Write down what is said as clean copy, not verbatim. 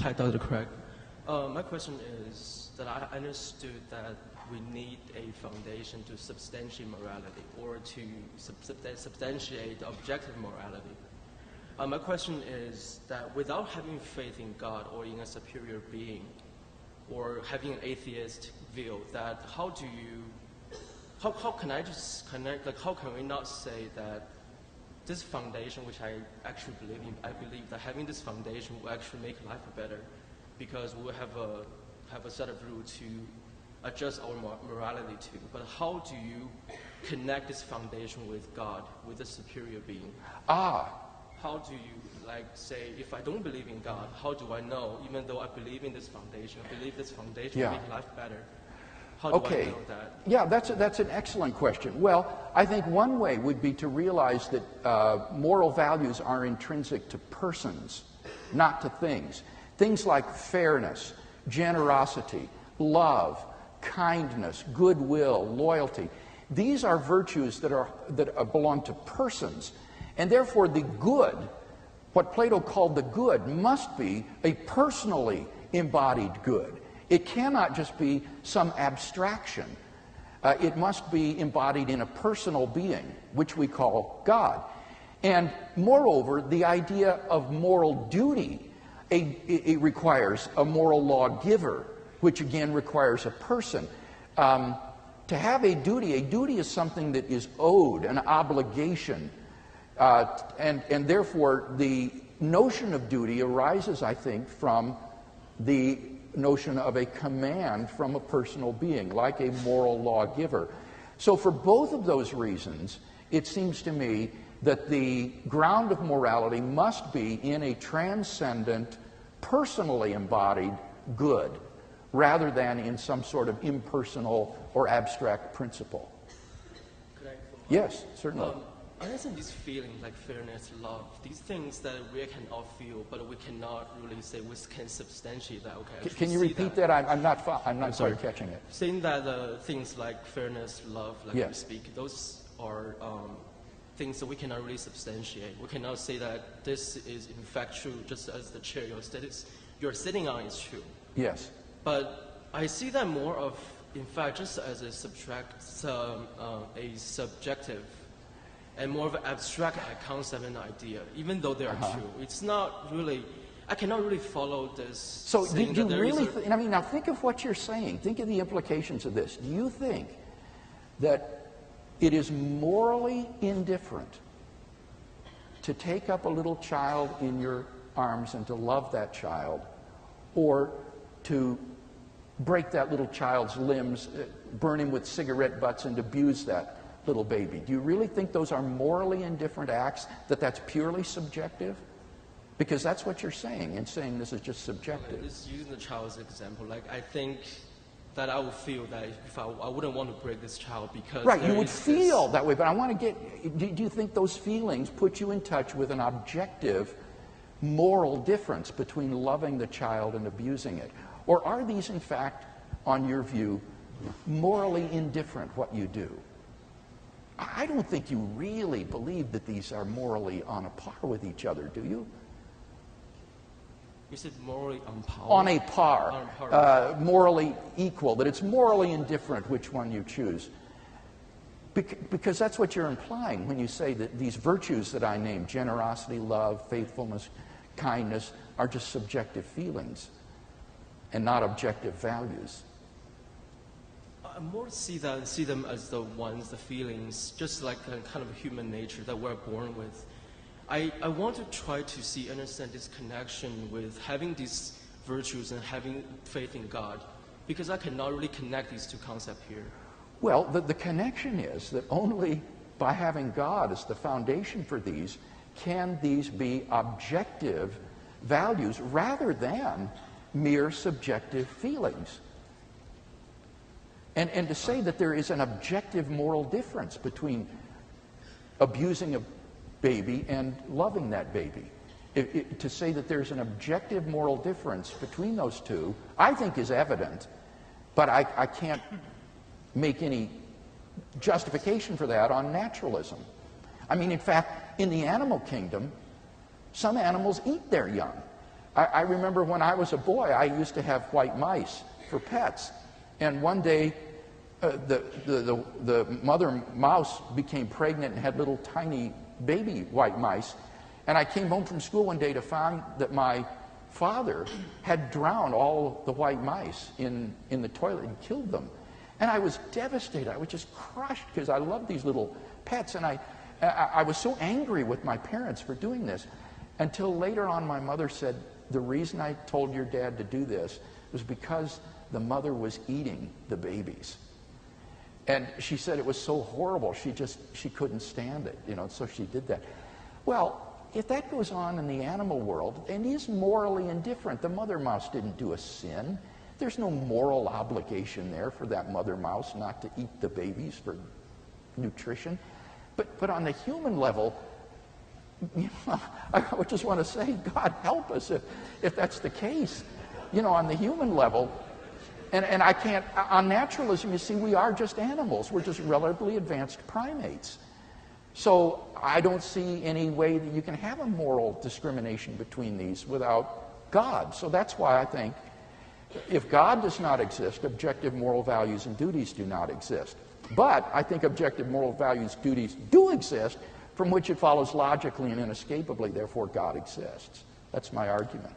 Hi, Dr. Craig. My question is that I understood that we need a foundation to substantiate morality or to substantiate objective morality. My question is that without having faith in God or in a superior being, or having an atheist view, that how can we not say that this foundation, which I actually believe in, I believe that having this foundation will actually make life better, because we will have a set of rules to adjust our morality to. But how do you connect this foundation with God, with a superior being? How do you, say, if I don't believe in God, how do I know, even though I believe in this foundation, I believe this foundation will make life better? How do I know that? Yeah, that's an excellent question. Well, I think one way would be to realize that moral values are intrinsic to persons, not to things. Things like fairness, generosity, love, kindness, goodwill, loyalty. These are virtues that belong to persons. And therefore the good, what Plato called the good, must be a personally embodied good. It cannot just be some abstraction. It must be embodied in a personal being, which we call God. And moreover, the idea of moral duty, it requires a moral lawgiver, which again requires a person. To have a duty is something that is owed, an obligation. And therefore, the notion of duty arises, I think, from the notion of a command from a personal being, like a moral lawgiver. So for both of those reasons, it seems to me that the ground of morality must be in a transcendent, personally embodied good, rather than in some sort of impersonal or abstract principle. Could I Yes, certainly. I understand these feelings like fairness, love, these things that we can all feel, but we cannot really say we can substantiate that. Okay. Can you repeat that? I'm not quite catching it. Saying that things like fairness, love, like we speak, those are things that we cannot really substantiate. We cannot say that this is in fact true, just as the chair you're sitting on is true. Yes. But I see that more of, in fact, just as a subjective and more of an abstract concept and idea, even though they are true. It's not really, I cannot really follow this. So do you really, now think of what you're saying. Think of the implications of this. Do you think that it is morally indifferent to take up a little child in your arms and to love that child, or to break that little child's limbs, burn him with cigarette butts, and abuse that little baby? Do you really think those are morally indifferent acts, that's purely subjective? Because that's what you're saying, in saying this is just subjective. Just using the child's example, I think that I would feel that if I wouldn't want to break this child because... Right, you would feel that way, but I want to get... Do you think those feelings put you in touch with an objective moral difference between loving the child and abusing it? Or are these, in fact, on your view, morally indifferent, what you do? I don't think you really believe that these are morally on a par with each other, do you? You said morally on par? On a par. Morally equal, that it's morally indifferent which one you choose. Because that's what you're implying when you say that these virtues that I named, generosity, love, faithfulness, kindness, are just subjective feelings and not objective values. I more see them as the ones, the feelings, just like a kind of human nature that we're born with. I want to try to understand this connection with having these virtues and having faith in God, because I cannot really connect these two concepts here. Well, the connection is that only by having God as the foundation for these can these be objective values rather than mere subjective feelings. And to say that there is an objective moral difference between abusing a baby and loving that baby. To say that there's an objective moral difference between those two, I think is evident, but I can't make any justification for that on naturalism. I mean, in fact, in the animal kingdom, some animals eat their young. I remember when I was a boy, I used to have white mice for pets. And one day, the mother mouse became pregnant and had little tiny baby white mice. And I came home from school one day to find that my father had drowned all the white mice in the toilet and killed them. And I was devastated. I was just crushed because I loved these little pets. And I was so angry with my parents for doing this. Until later on, my mother said, the reason I told your dad to do this was because the mother was eating the babies. And she said it was so horrible, she couldn't stand it, you know, so she did that. Well, if that goes on in the animal world, and is morally indifferent, the mother mouse didn't do a sin. There's no moral obligation there for that mother mouse not to eat the babies for nutrition. But on the human level, you know, I just want to say, God help us if that's the case. You know, on the human level, and I can't, on naturalism, you see, we are just animals. We're just relatively advanced primates. So I don't see any way that you can have a moral discrimination between these without God. So that's why I think if God does not exist, objective moral values and duties do not exist. But I think objective moral values, duties do exist, from which it follows logically and inescapably, therefore God exists. That's my argument.